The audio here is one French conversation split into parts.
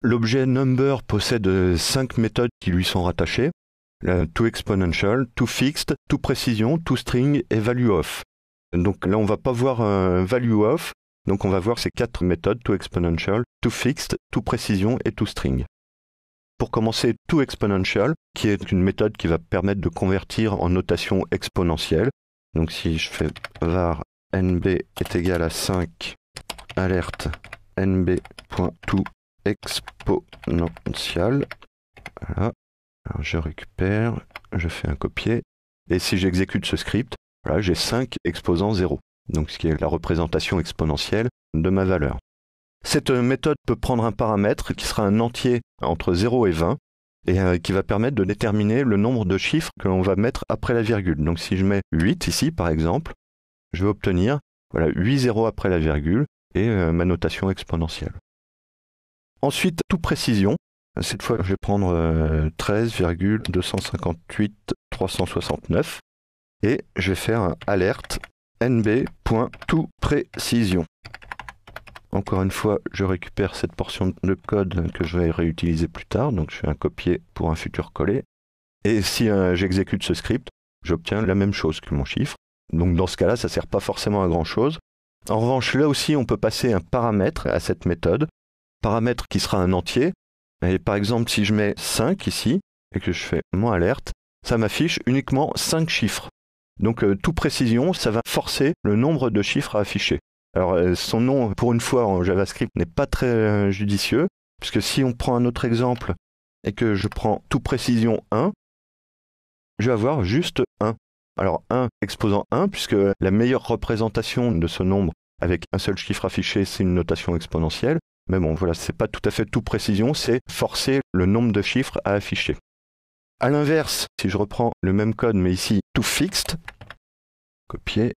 L'objet number possède 5 méthodes qui lui sont rattachées. ToExponential, ToFixed, ToPrecision, ToString et ValueOf. Donc là, on va pas voir ValueOf, donc on va voir ces 4 méthodes, ToExponential, ToFixed, ToPrecision et ToString. Pour commencer, ToExponential, qui est une méthode qui va permettre de convertir en notation exponentielle. Donc si je fais var nb est égal à 5, alerte nb.ToExponential. Voilà. Alors je récupère, je fais un copier, et si j'exécute ce script, voilà, j'ai 5 exposant 0, donc ce qui est la représentation exponentielle de ma valeur. Cette méthode peut prendre un paramètre qui sera un entier entre 0 et 20, et qui va permettre de déterminer le nombre de chiffres que l'on va mettre après la virgule. Donc si je mets 8 ici, par exemple, je vais obtenir 8 zéros après la virgule, et ma notation exponentielle. Ensuite, ToPrecision. Cette fois, je vais prendre 13,258,369 et je vais faire un alerte nb.ToPrecision. Encore une fois, je récupère cette portion de code que je vais réutiliser plus tard, donc je fais un copier pour un futur coller. Et si j'exécute ce script, j'obtiens la même chose que mon chiffre. Donc dans ce cas-là, ça ne sert pas forcément à grand-chose. En revanche, là aussi, on peut passer un paramètre à cette méthode, paramètre qui sera un entier. Et par exemple, si je mets 5 ici, et que je fais mon alerte, ça m'affiche uniquement 5 chiffres. Donc ToPrecision, ça va forcer le nombre de chiffres à afficher. Alors son nom, pour une fois en JavaScript, n'est pas très judicieux, puisque si on prend un autre exemple, et que je prends ToPrecision 1, je vais avoir juste 1. Alors 1 exposant 1, puisque la meilleure représentation de ce nombre avec un seul chiffre affiché, c'est une notation exponentielle. Mais bon, voilà, c'est pas tout à fait ToPrecision, c'est forcer le nombre de chiffres à afficher. A l'inverse, si je reprends le même code, mais ici, ToFixed, copier.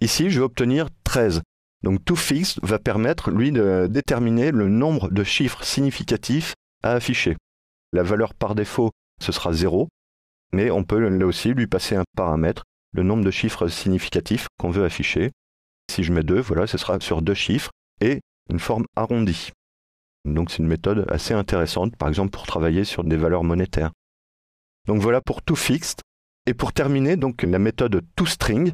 Ici, je vais obtenir 13. Donc ToFixed va permettre, lui, de déterminer le nombre de chiffres significatifs à afficher. La valeur par défaut, ce sera 0, mais on peut là aussi lui passer un paramètre, le nombre de chiffres significatifs qu'on veut afficher. Si je mets 2, voilà, ce sera sur 2 chiffres. Et une forme arrondie. Donc c'est une méthode assez intéressante, par exemple pour travailler sur des valeurs monétaires. Donc voilà pour ToFixed. Et pour terminer, donc la méthode ToString.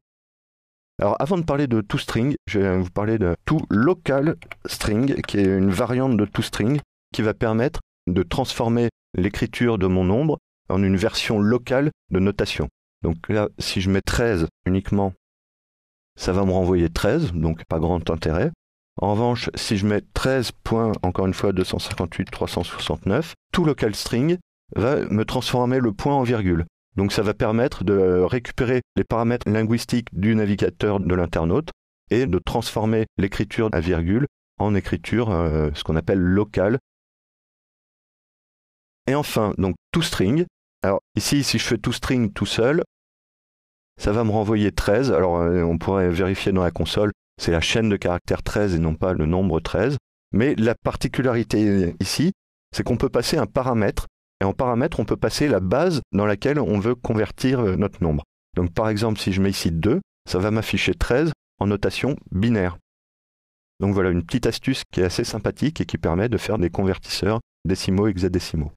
Alors avant de parler de ToString, je vais vous parler de ToLocalString, qui est une variante de ToString qui va permettre de transformer l'écriture de mon nombre en une version locale de notation. Donc là, si je mets 13 uniquement, ça va me renvoyer 13, donc pas grand intérêt. En revanche, si je mets 13 points, encore une fois 258,369, ToLocalString va me transformer le point en virgule. Donc ça va permettre de récupérer les paramètres linguistiques du navigateur de l'internaute et de transformer l'écriture à virgule en écriture ce qu'on appelle locale. Et enfin, donc ToString. Alors ici, si je fais ToString tout seul, ça va me renvoyer 13. Alors on pourrait vérifier dans la console. C'est la chaîne de caractères 13 et non pas le nombre 13. Mais la particularité ici, c'est qu'on peut passer un paramètre. Et en paramètre, on peut passer la base dans laquelle on veut convertir notre nombre. Donc par exemple, si je mets ici 2, ça va m'afficher 13 en notation binaire. Donc voilà une petite astuce qui est assez sympathique et qui permet de faire des convertisseurs décimaux et hexadécimaux.